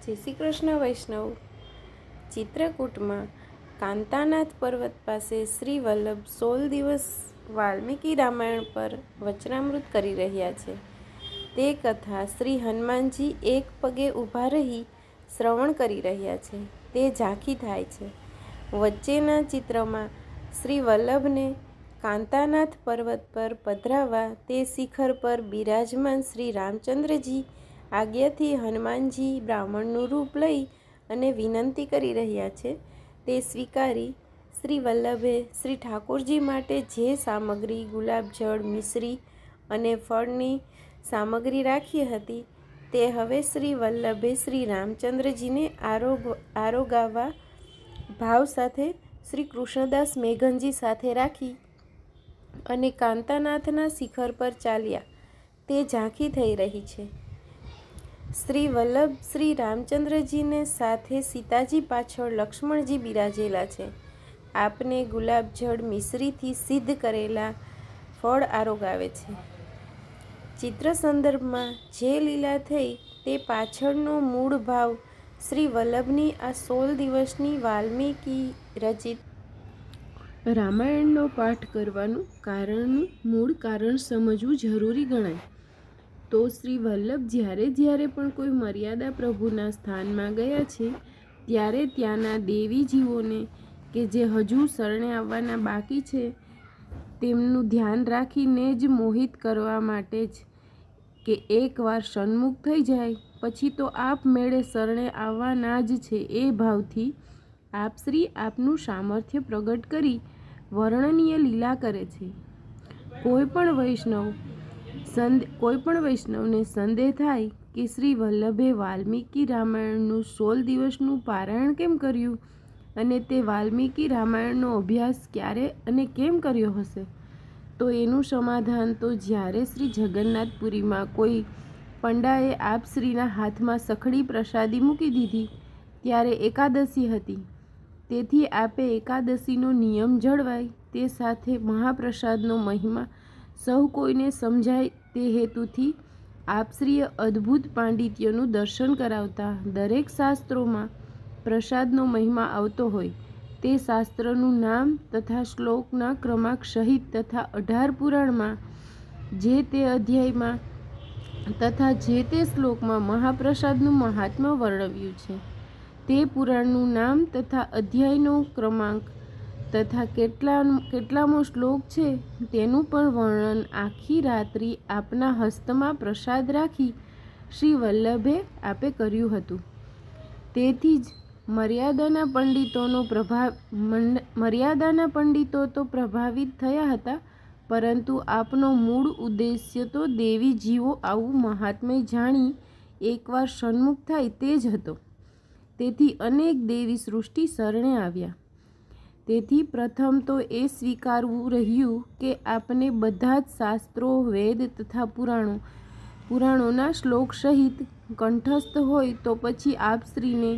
જય શ્રી કૃષ્ણ વૈષ્ણવ। ચિત્રકૂટમાં કાંતાનાથ પર્વત પાસે શ્રી વલ્લભ 16 દિવસ વાલ્મીકી રામાયણ પર વચનામૃત કરી રહ્યા છે। તે કથા શ્રી હનુમાનજી એક પગે ઊભા રહી શ્રવણ કરી રહ્યા છે તે ઝાંખી થાય છે। વચ્ચેના ચિત્રમાં શ્રી વલ્લભને કાંતાનાથ પર્વત પર પધરાવવા તે શિખર પર બિરાજમાન શ્રી રામચંદ્રજી આજ્ઞાથી હનુમાનજી બ્રાહ્મણનું રૂપ લઈ અને વિનંતી કરી રહ્યા છે તે સ્વીકારી શ્રી વલ્લભે શ્રી ઠાકોરજી માટે જે સામગ્રી ગુલાબજળ, મિશ્રી અને ફળની સામગ્રી રાખી હતી તે હવે શ્રી વલ્લભે શ્રી રામચંદ્રજીને આરોગાવવા ભાવ સાથે શ્રી કૃષ્ણદાસ મેઘનજી સાથે રાખી અને કાંતાનાથના શિખર પર ચાલ્યા તે ઝાંખી થઈ રહી છે। શ્રી વલ્લભ શ્રી રામચંદ્રજીને સાથે સીતાજી પાછળ લક્ષ્મણજી બિરાજેલા છે। આપને ગુલાબજળ મિશ્રીથી સિદ્ધ કરેલા ફળ આરોગાવે છે। ચિત્ર સંદર્ભમાં જે લીલા થઈ તે પાછળનો મૂળ ભાવ શ્રી વલ્લભની આ 16 દિવસની વાલ્મીકી રચિત રામાયણનો પાઠ કરવાનું મૂળ કારણ સમજવું જરૂરી ગણાય। તો શ્રી વલ્લભ જ્યારે પણ કોઈ મર્યાદા પ્રભુના સ્થાનમાં ગયા છે ત્યારે ત્યાંના દેવી જીવોને કે જે હજુ શરણે આવવાના બાકી છે તેમનું ધ્યાન રાખીને જ મોહિત કરવા માટે જ કે એકવાર સન્મુખ થઈ જાય પછી તો આપમેળે શરણે આવવાના જ છે એ ભાવથી આપ શ્રી આપનું સામર્થ્ય પ્રગટ કરી વર્ણનીય લીલા કરે છે। કોઈ પણ વૈષ્ણવને સંદેહ થાય કે શ્રી વલ્લભે વાલ્મીકી રામાયણનું 16 દિવસનું પારાયણ કેમ કર્યું અને તે વાલ્મીકી રામાયણનો અભ્યાસ ક્યારે અને કેમ કર્યો હશે, તો એનું સમાધાન તો જ્યારે શ્રી જગન્નાથપુરીમાં કોઈ પંડાએ આપ શ્રીના હાથમાં સખડી પ્રસાદી મૂકી દીધી ત્યારે એકાદશી હતી, તેથી આપે એકાદશીનો નિયમ જળવાય તે સાથે મહાપ્રસાદનો મહિમા સૌ કોઈને સમજાય તે હેતુથી આપશ્રીએ અદ્ભુત પાંડિત્યનું દર્શન કરાવતા દરેક શાસ્ત્રોમાં પ્રસાદનો મહિમા આવતો હોય તે શાસ્ત્રનું નામ તથા શ્લોકના ક્રમાંક સહિત તથા 18 પુરાણમાં જે તે અધ્યાયમાં તથા જે તે શ્લોકમાં મહાપ્રસાદનું મહાત્મ્ય વર્ણવ્યું છે તે પુરાણનું નામ તથા અધ્યાયનો ક્રમાંક તથા કેટલામો શ્લોક છે તેનું પણ વર્ણન આખી રાત્રિ આપના હસ્તમાં પ્રસાદ રાખી શ્રી વલ્લભે આપે કર્યું હતું। તેથી જ મર્યાદાના પંડિતો તો પ્રભાવિત થયા હતા, પરંતુ આપનો મૂળ ઉદ્દેશ્ય તો દેવી જીવો આવું મહાત્મ્ય જાણી એકવાર સન્મુખ થાય તે જ હતો। તેથી અનેક દેવી સૃષ્ટિ શરણે આવ્યા। તેથી પ્રથમ તો એ સ્વીકારવું રહ્યું કે આપને બધા જ શાસ્ત્રો, વેદ તથા પુરાણોના શ્લોક સહિત કંઠસ્થ હોય તો પછી આપ શ્રીને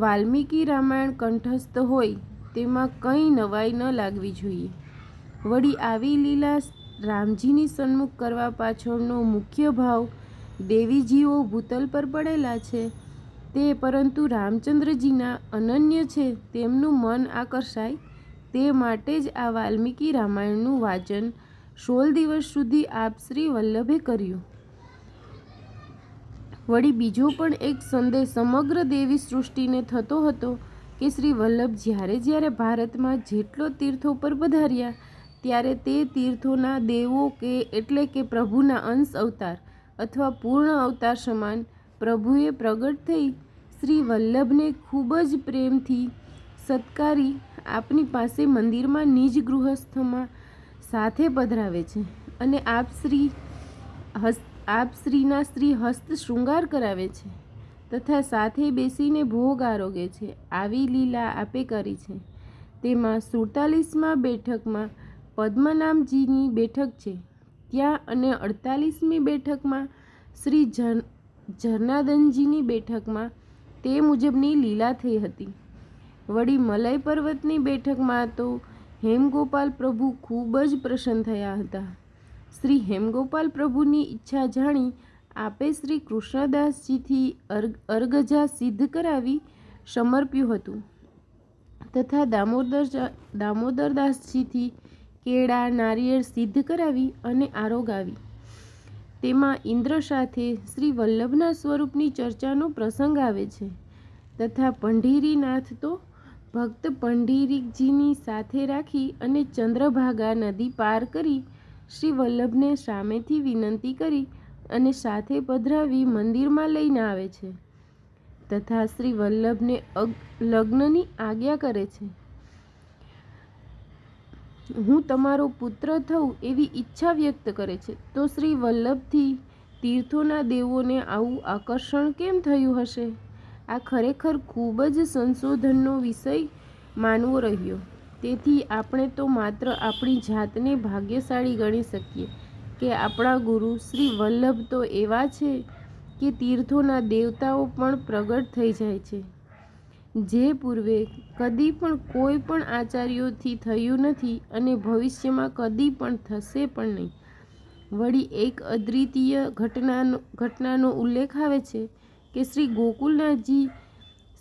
વાલ્મીકી રામાયણ કંઠસ્થ હોય તેમાં કંઈ નવાઈ ન લાગવી જોઈએ। વળી આવી લીલા રામજીની સન્મુખ કરવા પાછળનો મુખ્ય ભાવ દેવીજીઓ ભૂતલ પર પડેલા છે તે પરંતુ રામચંદ્રજીના અનન્ય છે તેમનું મન આકર્ષાય તે માટે જ આ વાલ્મીકી રામાયણનું વાચન 16 દિવસ સુધી આપ શ્રી વલ્લભે કર્યું। વળી બીજો પણ એક સંદેહ સમગ્ર દેવી સૃષ્ટિને થતો હતો કે શ્રી વલ્લભ જ્યારે ભારતમાં જેટલો તીર્થો પર પધાર્યા ત્યારે તે તીર્થોના દેવો એટલે કે પ્રભુના અંશ અવતાર અથવા પૂર્ણ અવતાર સમાન પ્રભુએ પ્રગટ થઈ શ્રી વલ્લભને ખૂબ જ પ્રેમથી સત્કારી આપની પાસે મંદિરમાં નિજ ગૃહસ્થમાં સાથે પધરાવે છે અને આપ શ્રીના શ્રી હસ્ત શૃંગાર કરાવે છે તથા સાથે બેસીને ભોગ આરોગે છે। આવી લીલા આપે કરી છે। તેમાં 47મા બેઠકમાં પદ્મનાભજીની બેઠક છે ત્યાં અને 48મી બેઠકમાં શ્રી જનાર્દનજીની બેઠકમાં તે મુજબની લીલા થઈ હતી। વળી મલય પર્વતની બેઠકમાં તો હેમગોપાલ પ્રભુ ખૂબ જ પ્રસન્ન થયા હતા। શ્રી હેમગોપાલ પ્રભુની ઈચ્છા જાણી આપે શ્રી કૃષ્ણદાસજીથી અર્ગજા સિદ્ધ કરાવી સમર્પ્યું હતું તથા દામોદરદાસજીથી કેળા નારિયેળ સિદ્ધ કરાવી અને આરોગાવી. તેમાં ઇન્દ્ર સાથે શ્રી વલ્લભના સ્વરૂપની ચર્ચાનો પ્રસંગ આવે છે તથા પંઢરીનાથ તો ભક્ત પંઢરીકજીની સાથે રાખી અને ચંદ્રભાગા નદી પાર કરી શ્રી વલ્લભને સામેથી વિનંતી કરી અને સાથે પધરાવી મંદિરમાં લઈને આવે છે તથા શ્રી વલ્લભને લગ્નની આજ્ઞા કરે છે. હું તમારો પુત્ર થઉં એવી ઈચ્છા વ્યક્ત કરે છે. તો શ્રી વલ્લભથી તીર્થોના દેવોને આવું આકર્ષણ કેમ થયું હશે? આ ખરેખર ખૂબ જ સંશોધનનો વિષય માનવો રહ્યો. તેથી આપણે તો માત્ર આપણી જાતને ભાગ્યશાળી ગણી શકીએ કે આપણા ગુરુ શ્રી વલ્લભ તો એવા છે કે તીર્થોના દેવતાઓ પણ પ્રગટ થઈ જાય છે, જે પૂર્વે કદી પણ કોઈ પણ આચાર્યોથી થયું નથી અને ભવિષ્યમાં કદી પણ થશે પણ નહીં. વળી એક અદ્વિતીય ઘટનાનો ઉલ્લેખ આવે છે કે શ્રી ગોકુલનાથજી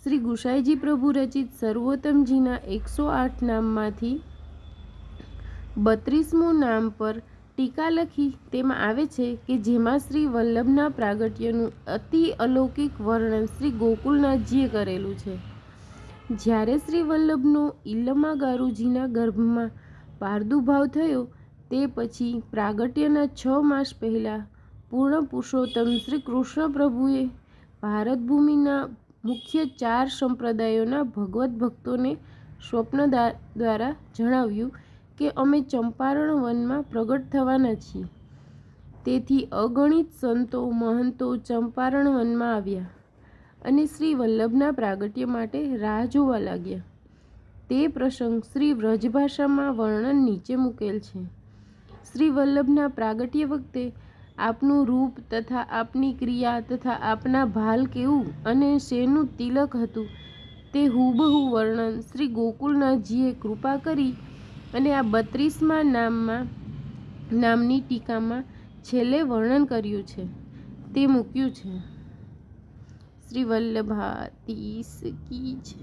શ્રી ગુસાઈજી પ્રભુ રચિત સર્વોત્તમજીના 108 નામમાંથી 32મું નામ પર ટીકા લખી. તેમાં આવે છે કે જેમાં શ્રી વલ્લભના પ્રાગટ્યનું અતિ અલૌકિક વર્ણન શ્રી ગોકુલનાથજીએ કરેલું છે. જ્યારે શ્રી વલ્લભનો ઇલમાગારુજીના ગર્ભમાં પ્રાદુર્ભાવ થયો તે પછી પ્રાગટ્યના 6 માસ પહેલાં પૂર્ણ પુરુષોત્તમ શ્રી કૃષ્ણ પ્રભુએ ભારત ભૂમિના મુખ્ય 4 સંપ્રદાયોના ભગવત ભક્તોને સ્વપ્ન દ્વારા જણાવ્યું કે અમે ચંપારણ વનમાં પ્રગટ થવાના છીએ. તેથી અગણિત સંતો મહંતો ચંપારણ વનમાં આવ્યા અને શ્રી વલ્લભના પ્રાગટ્ય માટે રાહ જોવા લાગ્યા. તે પ્રસંગ શ્રી વ્રજભાષામાં વર્ણન નીચે મૂકેલ છે. શ્રી વલ્લભના પ્રાગટ્ય વખતે આપનું રૂપ તથા આપની ક્રિયા તથા આપના ભાલ કેવું અને શેનું તિલક હતું તે હુબહુ વર્ણન શ્રી ગોકુલનાથજીએ કૃપા કરી અને આ 32મા નામની ટીકામાં છેલ્લે વર્ણન કર્યું છે તે મૂક્યું છે. શ્રી વલ્લભાધીશ કી જય.